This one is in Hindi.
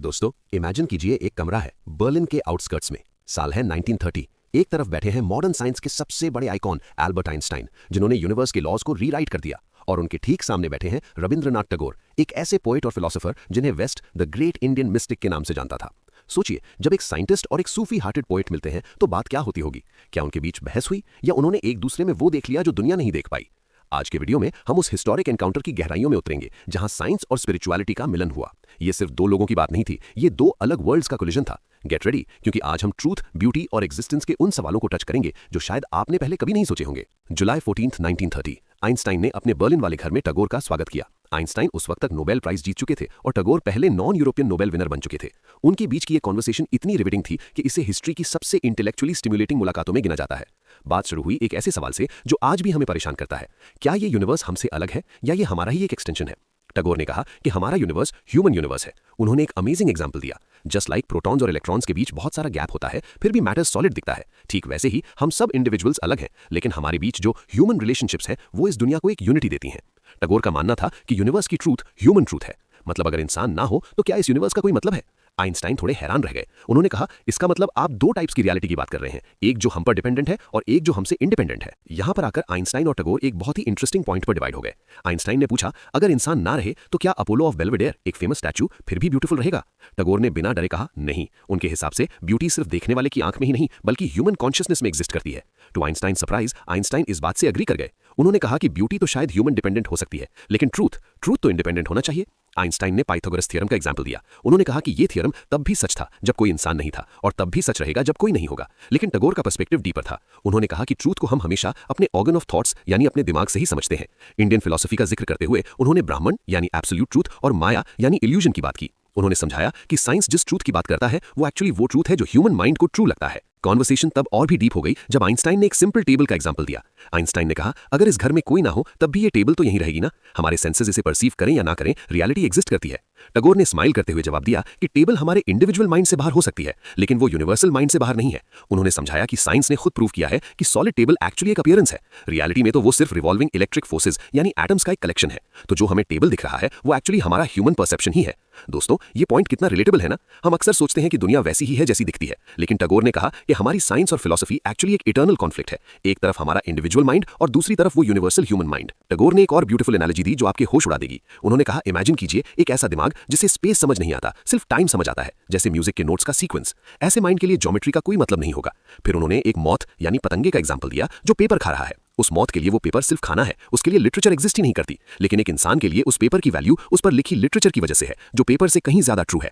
दोस्तों, इमेजिन कीजिए एक कमरा है बर्लिन के आउटस्कर्ट्स में। साल है 1930। एक तरफ बैठे हैं मॉडर्न साइंस के सबसे बड़े आइकॉन एल्बर्ट आइंस्टाइन, जिन्होंने यूनिवर्स के लॉज को रीराइट कर दिया, और उनके ठीक सामने बैठे हैं रविंद्रनाथ टैगोर, एक ऐसे पोएट और फिलोसोफर जिन्हें west the great Indian mystic के नाम से जानता था। सोचिए, जब एक साइंटिस्ट और एक सूफी हार्टेड पोएट मिलते हैं तो बात क्या होती होगी। क्या उनके बीच बहस हुई, या उन्होंने एक दूसरे में वो देख लिया जो दुनिया नहीं देख पाई। आज के वीडियो में हम उस हिस्टोरिक एनकाउंटर की गहराइयों में उतरेंगे जहां साइंस और स्पिरिचुअलिटी का मिलन हुआ। ये सिर्फ दो लोगों की बात नहीं थी, ये दो अलग वर्ल्ड्स का कोलिजन था। गेट रेडी, क्योंकि आज हम ट्रूथ, ब्यूटी और एग्जिस्टेंस के उन सवालों को टच करेंगे जो शायद आपने पहले कभी नहीं सोचे होंगे। जुलाई 14, 1930, आइंस्टाइन ने अपने बर्लिन वाले घर में टैगोर का स्वागत किया। आइंस्टाइन उस वक्त तक नोबेल प्राइज जीत चुके थे और टैगोर पहले नॉन यूरोपियन नोबेल विनर बन चुके थे। उनके बीच की ये कॉन्वर्सेशन इतनी रिवेटिंग थी कि इसे हिस्ट्री की सबसे इंटेलेक्चुअली स्टिमुलेटिंग मुलाकातों में गिना जाता है। बात शुरू हुई एक ऐसे सवाल से जो आज भी हमें परेशान करता है। क्या ये यूनिवर्स हमसे अलग है, या ये हमारा ही एक एक्सटेंशन है? टैगोर ने कहा कि हमारा यूनिवर्स ह्यूमन यूनिवर्स है। उन्होंने एक अमेजिंग एग्जांपल दिया। जस्ट लाइक प्रोटॉन्स और इलेक्ट्रॉन्स के बीच बहुत सारा गैप होता है, फिर भी मैटर सॉलिड दिखता है, ठीक वैसे ही हम सब इंडिविजुअल्स अलग हैं, लेकिन हमारे बीच जो ह्यूमन रिलेशनशिप्स हैं वो इस दुनिया को एक यूनिटी देती हैं। टैगोर का मानना था कि यूनिवर्स की ट्रूथ ह्यूमन ट्रूथ है। मतलब अगर इंसान ना हो तो क्या इस यूनिवर्स का कोई मतलब है? आइंस्टाइन थोड़े हैरान रह गए। उन्होंने कहा, इसका मतलब आप दो टाइप्स की रियलिटी की बात कर रहे हैं, एक जो हम पर डिपेंडेंट है और एक जो हमसे इंडिपेंडेंट है। यहां पर आकर आइंस्टाइन और टैगोर एक बहुत ही इंटरेस्टिंग पॉइंट पर डिवाइड हो गए। आइंस्टाइन ने पूछा, अगर इंसान ना रहे तो क्या अपोलो ऑफ बेल्वेडेयर, एक फेमस स्टैचू, फिर भी ब्यूटीफुल रहेगा? टैगोर ने बिना डरे कहा, नहीं। उनके हिसाब से ब्यूटी सिर्फ देखने वाले की आंख में ही नहीं बल्कि ह्यूमन कॉन्शियसनेस में एग्जिस्ट करती है। टू आइंस्टाइन सरप्राइज, आइंस्टाइन इस बात से एग्री कर गए। उन्होंने कहा कि ब्यूटी तो शायद ह्यूमन डिपेंडेंट हो सकती है, लेकिन ट्रूथ तो इंडिपेंडेंट होना चाहिए। आइंस्टाइन ने पाइथागोरस थ्योरम का एग्जांपल दिया। उन्होंने कहा कि यह थ्योरम तब भी सच था जब कोई इंसान नहीं था, और तब भी सच रहेगा जब कोई नहीं होगा। लेकिन टैगोर का पर्सपेक्टिव डीपर था। उन्होंने कहा कि ट्रूथ को हम हमेशा अपने ऑर्गन ऑफ थॉट्स यानी अपने दिमाग से ही समझते हैं। इंडियन फिलॉसफी का जिक्र करते हुए उन्होंने ब्राह्मण यानी एब्सोल्यूट ट्रूथ और माया यानी इल्यूजन की बात की। उन्होंने समझाया कि साइंस जिस ट्रूथ की बात करता है वो एक्चुअली वो ट्रूथ है जो ह्यूमन माइंड को ट्रू लगता है। कॉन्वर्सेशन तब और भी डीप हो गई जब आइंस्टाइन ने एक सिंपल टेबल का एग्जांपल दिया। आइंस्टाइन ने कहा, अगर इस घर में कोई ना हो तब भी ये टेबल तो यहीं रहेगी ना। हमारे सेंसेस इसे परसीव करें या ना करें, रियलिटी एग्जिस्ट करती है। टैगोर ने स्माइल करते हुए जवाब दिया कि टेबल हमारे इंडिविजुअल माइंड से बाहर हो सकती है, लेकिन वो यूनिवर्सल माइंड से बाहर नहीं है। उन्होंने समझाया कि साइंस ने खुद प्रूव किया है कि सॉलिड टेबल एक्चुअली एक अपीयरेंस है। रियलिटी में तो वो सिर्फ रिवॉल्विंग इलेक्ट्रिक फोर्सेज यानी एटम्स का एक कलेक्शन है। तो जो हमें टेबल दिख रहा है वो एक्चुअली हमारा ह्यूमन परसेप्शन ही है। दोस्तों, ये पॉइंट कितना रिलेटेबल है ना। हम अक्सर सोचते हैं कि दुनिया वैसी ही है जैसी दिखती है, लेकिन टैगोर ने कहा कि हमारी साइंस और फिलॉसफी एक्चुअली एक इटर्नल कॉन्फ्लिक्ट है। एक तरफ हमारा इंडिविजुअल माइंड और दूसरी तरफ वो यूनिवर्सल ह्यूमन माइंड। टैगोर ने एक और ब्यूटीफुल एनालॉजी दी जो आपके होश उड़ा देगी। उन्होंने कहा, इमेजिन कीजिए एक ऐसा दिमाग जिसे स्पेस समझ नहीं आता, सिर्फ टाइम समझ आता है, जैसे म्यूजिक के नोट्स का सीक्वेंस। ऐसे माइंड के लिए ज्योमेट्री का कोई मतलब नहीं होगा। फिर उन्होंने एक मॉथ यानी पतंगे का एग्जांपल दिया जो पेपर खा रहा है। उस मौत के लिए वो पेपर सिर्फ खाना है, उसके लिए लिटरेचर एग्जिस्ट ही नहीं करती। लेकिन एक इंसान के लिए उस पेपर की वैल्यू उस पर लिखी लिटरेचर की वजह से है, जो पेपर से कहीं ज्यादा ट्रू है।